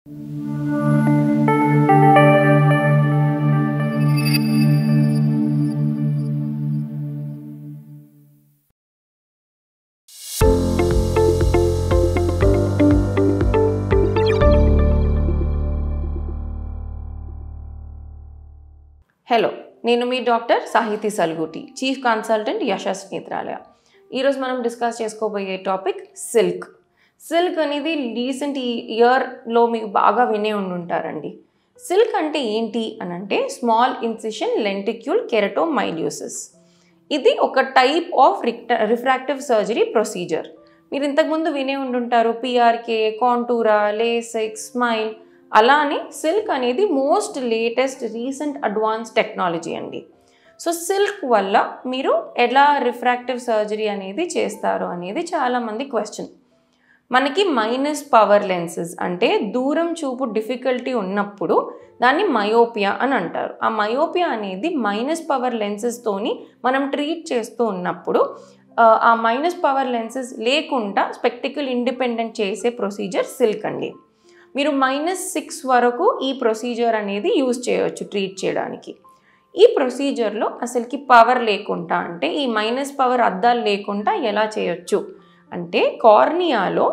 Hello, నేను మీ doctor Sahithi Salguti, chief consultant Yashas Netralaya. ఈరోజు మనం డిస్కస్ చేసుకోబోయే టాపిక్ సిల్క్. సిల్క్ అనేది రీసెంట్ ఇయర్లో మీకు బాగా వినే ఉండుంటారండి. సిల్క్ అంటే ఏంటి అని అంటే స్మాల్ ఇన్సిషన్ లెంటిక్యూల్ కెరటోమైల్యూసిస్. ఇది ఒక type of refractive surgery procedure. మీరు ఇంతకుముందు వినే ఉండుంటారు పిఆర్కే, కాంటూరా, లేసిక్, స్మైల్. అలానే సిల్క్ అనేది most latest recent advance technology అండి. సో సిల్క్ వల్ల మీరు ఎలా రిఫ్రాక్టివ్ సర్జరీ అనేది చేస్తారు అనేది చాలామంది క్వశ్చన్. మనకి మైనస్ పవర్ లెన్సెస్ అంటే దూరం చూపు డిఫికల్టీ ఉన్నప్పుడు దాన్ని మయోపియా అని అంటారు. ఆ మయోపియా అనేది మైనస్ పవర్ లెన్సెస్తోని మనం ట్రీట్ చేస్తూ ఉన్నప్పుడు ఆ మైనస్ పవర్ లెన్సెస్ లేకుండా స్పెక్టికల్ ఇండిపెండెంట్ చేసే ప్రొసీజర్ సిల్క్ అండి. మీరు -6 వరకు ఈ ప్రొసీజర్ అనేది యూజ్ చేయవచ్చు ట్రీట్ చేయడానికి. ఈ ప్రొసీజర్లో అసలుకి పవర్ లేకుండా అంటే ఈ మైనస్ పవర్ అద్దాలు లేకుండా ఎలా చేయొచ్చు అంటే కార్నియాలో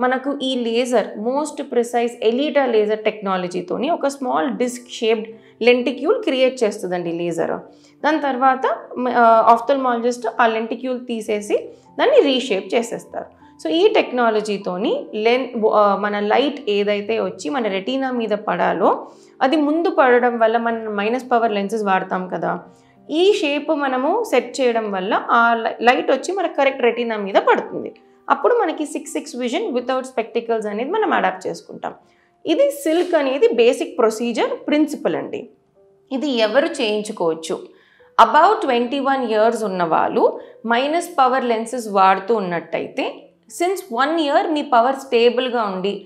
మనకు ఈ laser most precise Alita laser టెక్నాలజీతోని ఒక స్మాల్ డిస్క్ షేప్డ్ లెంటిక్యూల్ క్రియేట్ చేస్తుందండి లేజర్. దాని తర్వాత ఆఫ్థల్మాలజిస్ట్ ఆ లెంటిక్యూల్ తీసేసి దాన్ని రీషేప్ చేసేస్తారు. సో ఈ టెక్నాలజీతోని మన లైట్ ఏదైతే వచ్చి మన రెటీనా మీద పడాలో అది ముందు పడడం వల్ల మన మైనస్ పవర్ లెన్సెస్ వాడతాం కదా, ఈ షేప్ మనము సెట్ చేయడం వల్ల ఆ లైట్ వచ్చి మన కరెక్ట్ రెటీనా మీద పడుతుంది. అప్పుడు మనకి 6/6 విజన్ వితౌట్ స్పెక్టికల్స్ అనేది మనం అడాప్ట్ చేసుకుంటాం. ఇది సిల్క్ అనేది బేసిక్ ప్రొసీజర్ ప్రిన్సిపల్ అండి. ఇది ఎవరు చేయించుకోవచ్చు? అబౌట్ 21 years ఉన్న వాళ్ళు మైనస్ పవర్ లెన్సెస్ వాడుతూ ఉన్నట్టయితే సిన్స్ 1 year మీ పవర్ స్టేబుల్గా ఉండి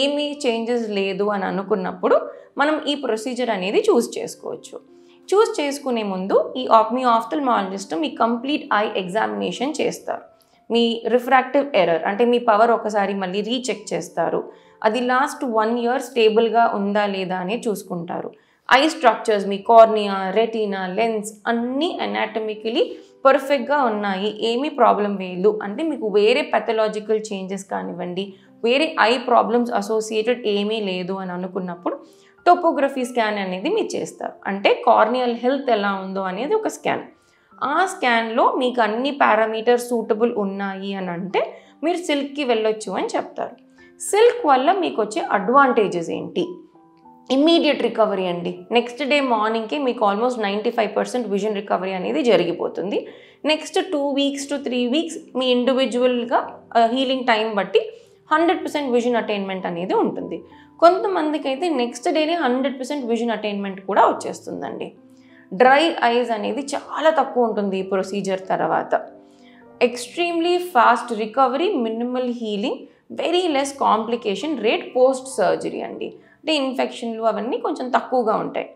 ఏమీ చేంజెస్ లేదు అని అనుకున్నప్పుడు మనం ఈ ప్రొసీజర్ అనేది చూస్ చేసుకోవచ్చు. చూస్ చేసుకునే ముందు మీ ఆఫ్థల్మాలజిస్ట్ మీ కంప్లీట్ ఐ ఎగ్జామినేషన్ చేస్తారు. మీ రిఫ్రాక్టివ్ ఎర్రర్ అంటే మీ పవర్ ఒకసారి మళ్ళీ రీచెక్ చేస్తారు. అది లాస్ట్ 1 year స్టేబుల్గా ఉందా లేదా అని చూసుకుంటారు. I structures me cornea, retina, lens అన్నీ అనాటమికలీ పర్ఫెక్ట్గా ఉన్నాయి, ఏమీ ప్రాబ్లం లేదు అంటే మీకు వేరే పెథలాజికల్ చేంజెస్ కానివ్వండి, వేరే ఐ ప్రాబ్లమ్స్ అసోసియేటెడ్ ఏమీ లేదు అని అనుకున్నప్పుడు టోపోగ్రఫీ స్కాన్ అనేది మీరు చేస్తారు. అంటే కార్నియల్ హెల్త్ ఎలా ఉందో అనేది ఒక స్కాన్. ఆ స్కాన్లో మీకు అన్ని పారామీటర్స్ సూటబుల్ ఉన్నాయి అని అంటే మీరు సిల్క్కి వెళ్ళొచ్చు అని చెప్తారు. సిల్క్ వల్ల మీకు వచ్చే అడ్వాంటేజెస్ ఏంటి? ఇమ్మీడియట్ రికవరీ అండి. నెక్స్ట్ డే మార్నింగ్కి మీకు ఆల్మోస్ట్ 95% విజన్ రికవరీ అనేది జరిగిపోతుంది. నెక్స్ట్ 2 weeks to 3 weeks మీ ఇండివిజువల్గా హీలింగ్ టైం బట్టి 100% విజన్ అటైన్మెంట్ అనేది ఉంటుంది. కొంతమందికి అయితే నెక్స్ట్ డేనే 100% విజన్ అటైన్మెంట్ కూడా వచ్చేస్తుందండి. డ్రై ఐస్ అనేది చాలా తక్కువ ఉంటుంది ఈ ప్రొసీజర్ తర్వాత. Extremely fast recovery, minimal healing, very less complication rate post surgery అండి. అంటే ఇన్ఫెక్షన్లు అవన్నీ కొంచెం తక్కువగా ఉంటాయి.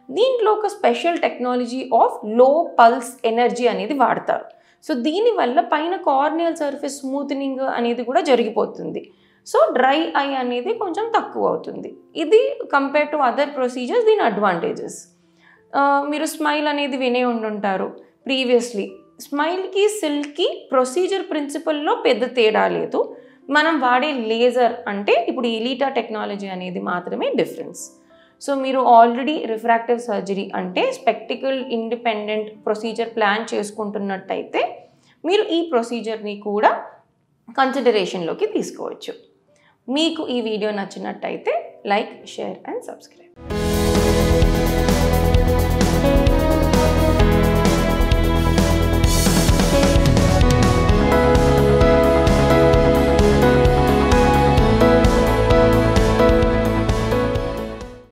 దీంట్లో ఒక స్పెషల్ టెక్నాలజీ ఆఫ్ లో పల్స్ ఎనర్జీ అనేది వాడతారు. సో దీనివల్ల పైన కార్నియల్ సర్ఫేస్ స్మూత్నింగ్ అనేది కూడా జరిగిపోతుంది. సో డ్రై ఐ అనేది కొంచెం తక్కువ అవుతుంది. ఇది కంపేర్ టు అదర్ ప్రొసీజర్స్ దీని అడ్వాంటేజెస్. మీరు స్మైల్ అనేది వినే ఉండుంటారు ప్రీవియస్లీ. స్మైల్కి సిల్క్కి ప్రొసీజర్ ప్రిన్సిపల్లో పెద్ద తేడా లేదు. మనం వాడే లేజర్ అంటే ఇప్పుడు ఎలీటా టెక్నాలజీ అనేది మాత్రమే డిఫరెన్స్. సో మీరు ఆల్రెడీ రిఫ్రాక్టివ్ సర్జరీ అంటే స్పెక్టికల్ ఇండిపెండెంట్ ప్రొసీజర్ ప్లాన్ చేసుకుంటున్నట్టయితే మీరు ఈ ప్రొసీజర్ని కూడా కన్సిడరేషన్లోకి తీసుకోవచ్చు. మీకు ఈ వీడియో నచ్చినట్టయితే లైక్, షేర్ అండ్ సబ్స్క్రైబ్.